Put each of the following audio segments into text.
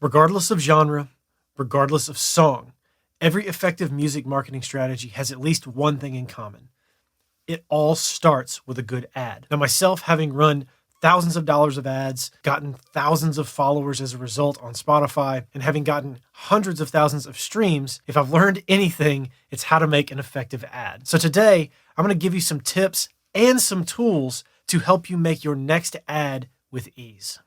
Regardless of genre, regardless of song, every effective music marketing strategy has at least one thing in common. It all starts with a good ad. Now, myself, having run thousands of dollars of ads, gotten thousands of followers as a result on Spotify, and having gotten hundreds of thousands of streams, if I've learned anything, it's how to make an effective ad. So today, I'm going to give you some tips and some tools to help you make your next ad with ease.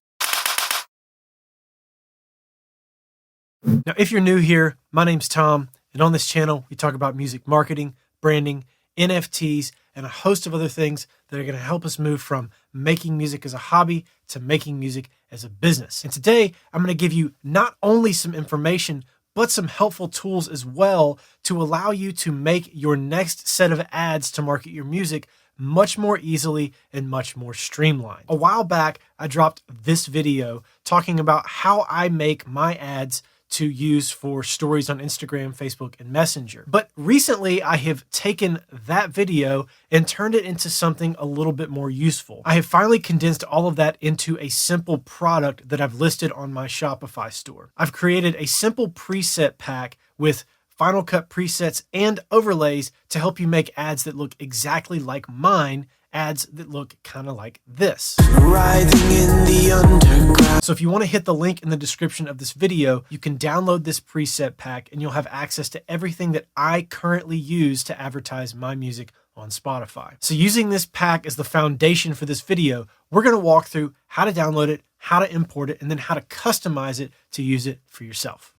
Now, if you're new here, my name's Tom, and on this channel, we talk about music marketing, branding, NFTs, and a host of other things that are going to help us move from making music as a hobby to making music as a business. And today, I'm going to give you not only some information, but some helpful tools as well to allow you to make your next set of ads to market your music much more easily and much more streamlined. A while back, I dropped this video talking about how I make my ads to use for stories on Instagram, Facebook, and Messenger. But recently I have taken that video and turned it into something a little bit more useful. I have finally condensed all of that into a simple product that I've listed on my Shopify store. I've created a simple preset pack with Final Cut presets and overlays to help you make ads that look exactly like mine, ads that look kind of like this. Writhing in the underground. So if you want to hit the link in the description of this video, you can download this preset pack and you'll have access to everything that I currently use to advertise my music on Spotify. So using this pack as the foundation for this video, we're going to walk through how to download it, how to import it, and then how to customize it to use it for yourself.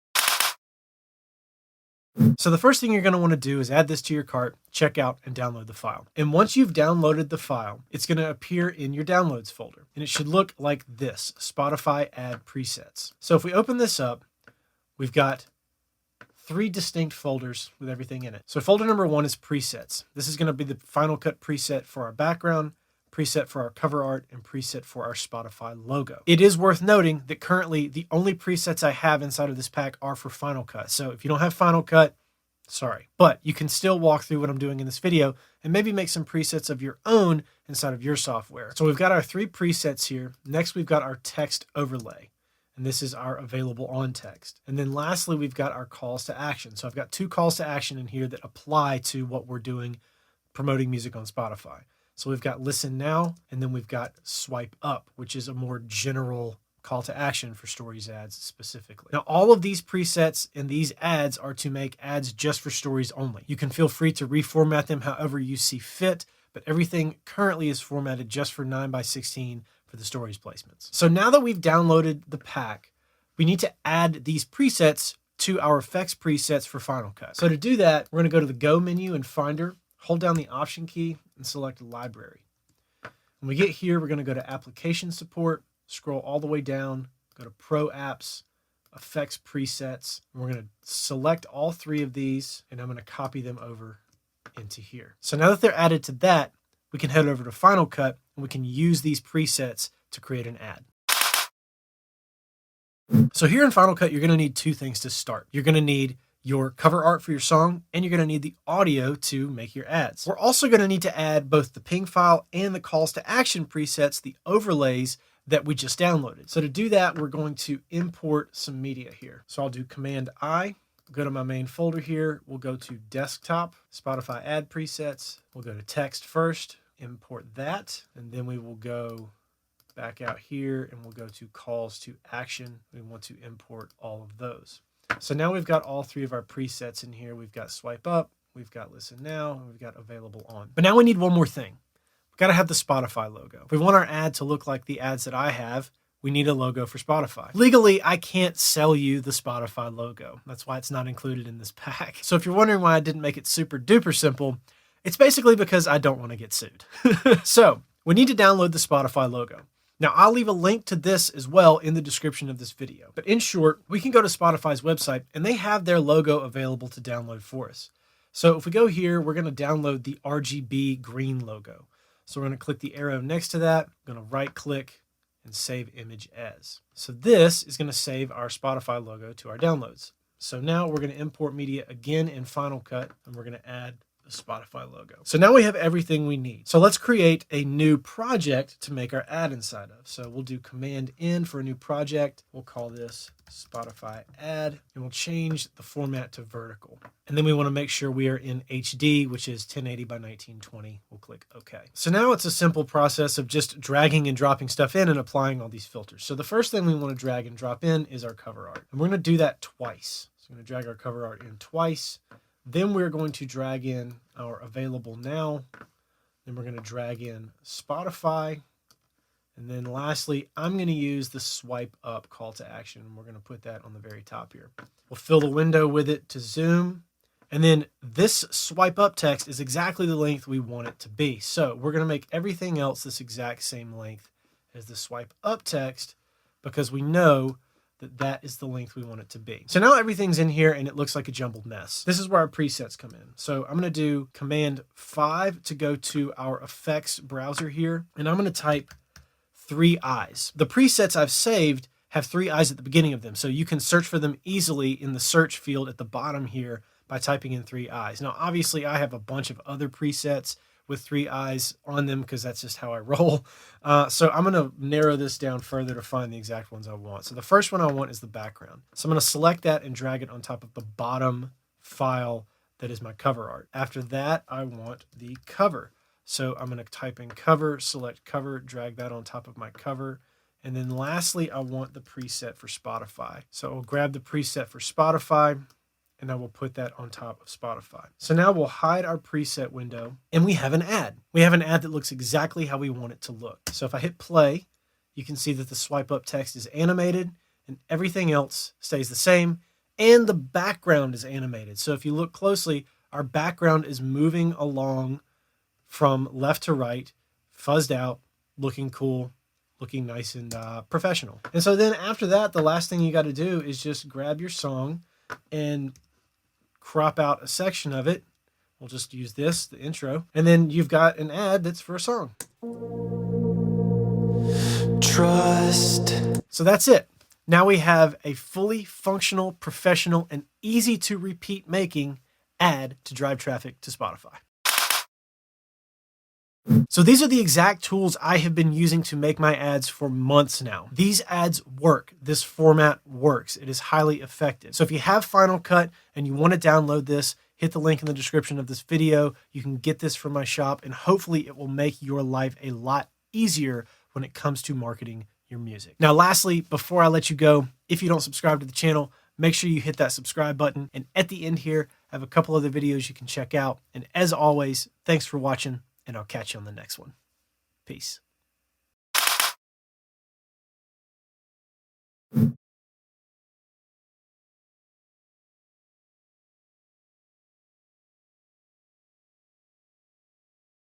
So the first thing you're going to want to do is add this to your cart, check out, and download the file. And once you've downloaded the file, it's going to appear in your downloads folder. And it should look like this, Spotify Ad Presets. So if we open this up, we've got 3 distinct folders with everything in it. So folder number 1 is presets. This is going to be the Final Cut preset for our background, preset for our cover art, and preset for our Spotify logo. It is worth noting that currently the only presets I have inside of this pack are for Final Cut. So if you don't have Final Cut, sorry, but you can still walk through what I'm doing in this video and maybe make some presets of your own inside of your software. So we've got our 3 presets here. Next, we've got our text overlay, and this is our available on text. And then lastly, we've got our calls to action. So I've got 2 calls to action in here that apply to what we're doing promoting music on Spotify. So we've got listen now, and then we've got swipe up, which is a more general call to action for stories ads specifically. Now, all of these presets and these ads are to make ads just for stories only. You can feel free to reformat them however you see fit, but everything currently is formatted just for 9:16 for the stories placements. So now that we've downloaded the pack, we need to add these presets to our effects presets for Final Cut. So to do that, we're going to go to the Go menu in Finder, hold down the Option key, and select Library. When we get here, we're going to go to Application Support, scroll all the way down, go to Pro Apps, Effects Presets, and we're going to select all 3 of these, and I'm going to copy them over into here. So now that they're added to that, we can head over to Final Cut, and we can use these presets to create an ad. So here in Final Cut, you're going to need 2 things to start. You're going to need your cover art for your song, and you're going to need the audio to make your ads. We're also going to need to add both the ping file and the calls to action presets, the overlays that we just downloaded. So to do that, we're going to import some media here. So I'll do Command I, go to my main folder here. We'll go to Desktop, Spotify Ad Presets. We'll go to Text first, import that, and then we will go back out here and we'll go to Calls to Action. We want to import all of those. So now we've got all 3 of our presets in here. We've got swipe up, we've got listen now, and we've got available on. But now we need one more thing. We've got to have the Spotify logo. If we want our ad to look like the ads that I have, we need a logo for Spotify. Legally, I can't sell you the Spotify logo. That's why it's not included in this pack. So if you're wondering why I didn't make it super duper simple, it's basically because I don't want to get sued. So we need to download the Spotify logo. Now, I'll leave a link to this as well in the description of this video. But in short, we can go to Spotify's website and they have their logo available to download for us. So if we go here, we're going to download the RGB green logo. So we're going to click the arrow next to that. I'm going to right click and save image as. So this is going to save our Spotify logo to our downloads. So now we're going to import media again in Final Cut, and we're going to add the Spotify logo. So now we have everything we need. So let's create a new project to make our ad inside of. So we'll do Command N for a new project. We'll call this Spotify ad, and we'll change the format to vertical. And then we want to make sure we are in HD, which is 1080 by 1920. We'll click OK. So now it's a simple process of just dragging and dropping stuff in and applying all these filters. So the first thing we want to drag and drop in is our cover art. And we're going to do that twice. So I'm going to drag our cover art in twice. Then we're going to drag in our available now. Then we're going to drag in Spotify. And then lastly, I'm going to use the swipe up call to action. We're going to put that on the very top here. We'll fill the window with it to zoom. And then this swipe up text is exactly the length we want it to be. So we're going to make everything else this exact same length as the swipe up text because we know that that is the length we want it to be. So now everything's in here and it looks like a jumbled mess. This is where our presets come in. So I'm going to do Command 5 to go to our effects browser here. And I'm going to type 3 eyes. The presets I've saved have 3 eyes at the beginning of them. So you can search for them easily in the search field at the bottom here by typing in 3 eyes. Now, obviously I have a bunch of other presets with 3 eyes on them because that's just how I roll. So I'm going to narrow this down further to find the exact ones I want. So the first one I want is the background. So I'm going to select that and drag it on top of the bottom file that is my cover art. After that, I want the cover. So I'm going to type in cover, select cover, drag that on top of my cover. And then lastly, I want the preset for Spotify. So I'll grab the preset for Spotify and I will put that on top of Spotify. So now we'll hide our preset window and we have an ad. We have an ad that looks exactly how we want it to look. So if I hit play, you can see that the swipe up text is animated and everything else stays the same. And the background is animated. So if you look closely, our background is moving along from left to right, fuzzed out, looking cool, looking nice and professional. And so then after that, the last thing you got to do is just grab your song and crop out a section of it. We'll just use this, the intro, and then you've got an ad that's for a song. Trust. So that's it. Now we have a fully functional, professional, and easy to repeat making ad to drive traffic to Spotify. So these are the exact tools I have been using to make my ads for months now. These ads work. This format works. It is highly effective. So if you have Final Cut and you want to download this, hit the link in the description of this video. You can get this from my shop and hopefully it will make your life a lot easier when it comes to marketing your music. Now, lastly, before I let you go, if you don't subscribe to the channel, make sure you hit that subscribe button. And at the end here, I have a couple other videos you can check out. And as always, thanks for watching. And I'll catch you on the next one. Peace.